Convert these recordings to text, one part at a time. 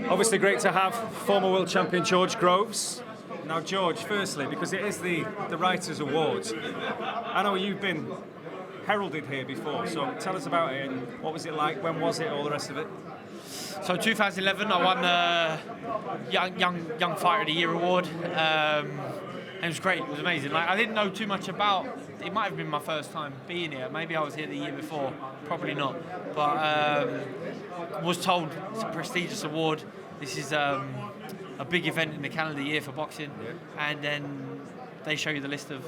Obviously great to have former world champion George Groves. Now George, firstly, because it is the Writers' Awards, I know you've been heralded here before, so tell us about it and what was it like, when was it, all the rest of it? So 2011, I won the Young Fighter of the Year award. It was great. It was amazing. Like, I didn't know too much about. It might have been my first time being here. Maybe I was here the year before. Probably not. But was told it's a prestigious award. This is a big event in the calendar year for boxing, and then they show you the list of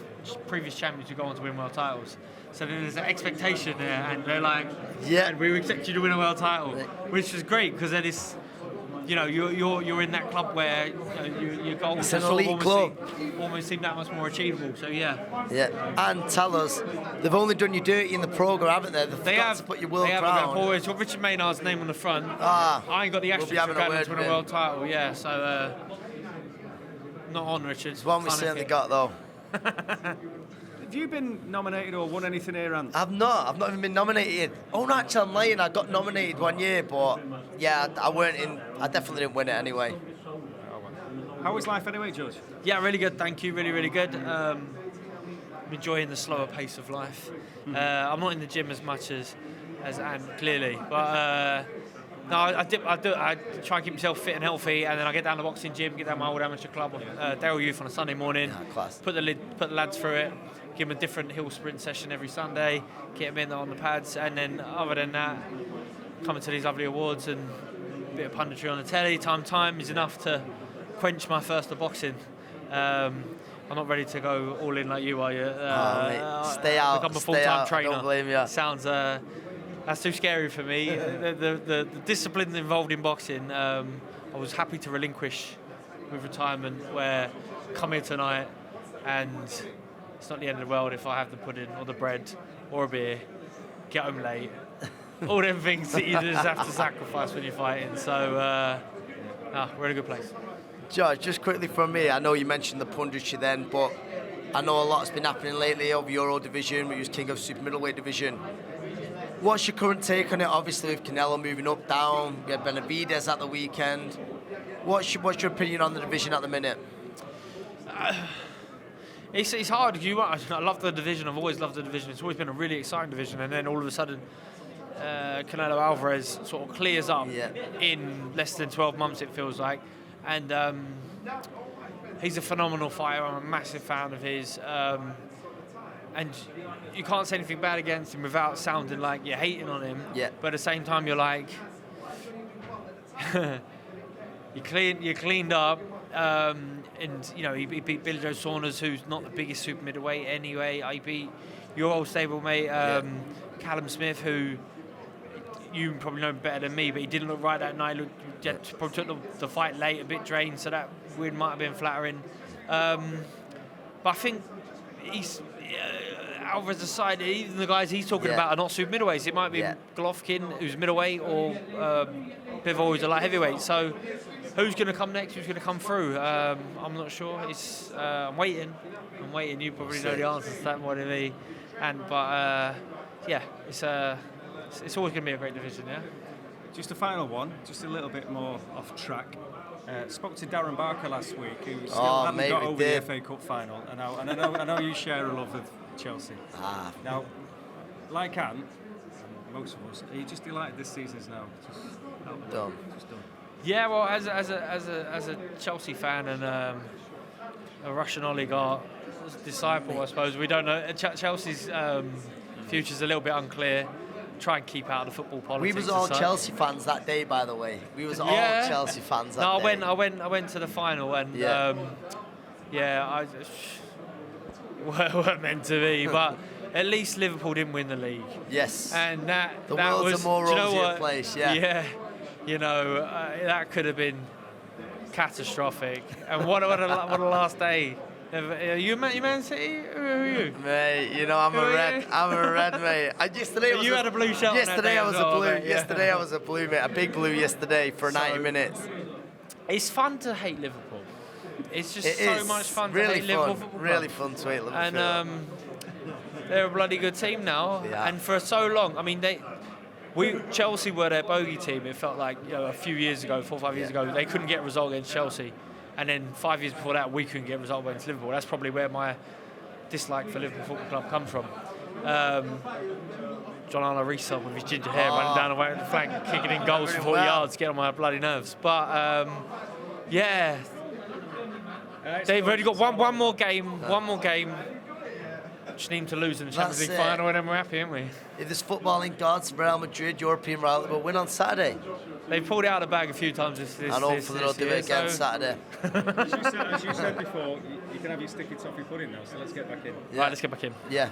previous champions who go on to win world titles. So there's an expectation there, and they're like, "Yeah, and we expect you to win a world title," which is great because then it's, you know, you're in that club where your goals it's an elite club. Almost seem that much more achievable. So yeah. And tell us, they've only done you dirty in the program, haven't they? They have to put your world crown. It's got Richard Maynard's name on the front. I ain't got the asterisk to win a world title. Yeah, so not on Richard. It's one we certainly got though. Have you been nominated or won anything here, Ant? I've not even been nominated. Oh no, actually I'm lying, I got nominated one year, but yeah, I definitely didn't win it anyway. How is life anyway, George? Yeah, really good, thank you, really good. I'm enjoying the slower pace of life. I'm not in the gym as much as Ant, clearly, but no, I try and keep myself fit and healthy, and then I get down to the boxing gym, get down my old amateur club, Daryl Youth on a Sunday morning, put the lads through it, give them a different hill sprint session every Sunday, get them in on the pads, and then other than that, coming to these lovely awards and a bit of punditry on the telly, time is enough to quench my thirst of boxing. I'm not ready to go all in like you are. Stay out. Become a full-time trainer. Don't blame you. Sounds that's too scary for me. The discipline involved in boxing, I was happy to relinquish with retirement. Where come here tonight and it's not the end of the world if I have the pudding or the bread or a beer, get home late, all them things that you just have to sacrifice when you're fighting. So we're in a good place. George, just quickly from me, I know you mentioned the punditry then, but I know a lot's been happening lately over Euro division, where you was king of super-middleweight division. What's your current take on it? Obviously with Canelo moving up, down, we had Benavidez at the weekend. What's your opinion on the division at the minute? It's hard. I love the division. I've always loved the division. It's always been a really exciting division. And then all of a sudden, Canelo Alvarez sort of clears up in less than 12 months, it feels like. And he's a phenomenal fighter. I'm a massive fan of his. And you can't say anything bad against him without sounding like you're hating on him. Yeah. But at the same time, you're like, you're cleaned up. And you know, he beat Billy Joe Saunders, who's not the biggest super middleweight anyway. He beat your old stablemate, Callum Smith, who you probably know better than me, but he didn't look right that night. Probably took the fight late, a bit drained, so that win might have been flattering. But I think he's Alvarez aside, even the guys he's talking about are not super middleweights. It might be Golovkin, who's middleweight, or Bivol, who's a light heavyweight. So who's going to come next? Who's going to come through? I'm not sure. I'm waiting. You probably know the answers to that more than me. It's always going to be a great division, yeah. Just a final one, just a little bit more off track. Spoke to Darren Barker last week, who still hadn't got over the FA Cup final, and I know you share a love of Chelsea. Now, like Ant, most of us, are you just delighted this season's now just done? Yeah, well, as a Chelsea fan and a Russian oligarch disciple, I suppose, we don't know. Chelsea's future's a little bit unclear. Try and keep out of the football politics. We was all Chelsea fans that day, by the way. We was all Chelsea fans that day. I went to the final, and I weren't meant to be, but at least Liverpool didn't win the league. Yes. And that world's was a more rosier place. Yeah. You know, that could have been catastrophic. And what a last day. Are you Man City? Who are you? Mate, you know I'm a red, mate. You had a blue shirt. Yesterday I was a blue. Yesterday I was a blue, mate. A big blue yesterday for 90 minutes. It's fun to hate Liverpool. It's just so much fun to hate Liverpool football club. Really fun to hate Liverpool. And they're a bloody good team now. Yeah. And for so long, I mean, Chelsea were their bogey team. It felt like a few years ago, 4 or 5 years ago, they couldn't get a result against Chelsea, and then 5 years before that, we couldn't get a result against Liverpool. That's probably where my dislike for Liverpool Football Club comes from. John Arne Riise with his ginger hair running down the way of the flank, kicking in goals from 40 yards, getting on my bloody nerves. But yeah, they've already got one more game. One more game. Just need to lose in the Champions League final, and then we're happy, aren't we? If there's footballing gods, Real Madrid, European rival, will win on Saturday. They've pulled it out of the bag a few times this and hopefully they'll do it again Saturday. As you said before, you can have your sticky toffee pudding now, so let's get back in. Right, let's get back in. Yeah.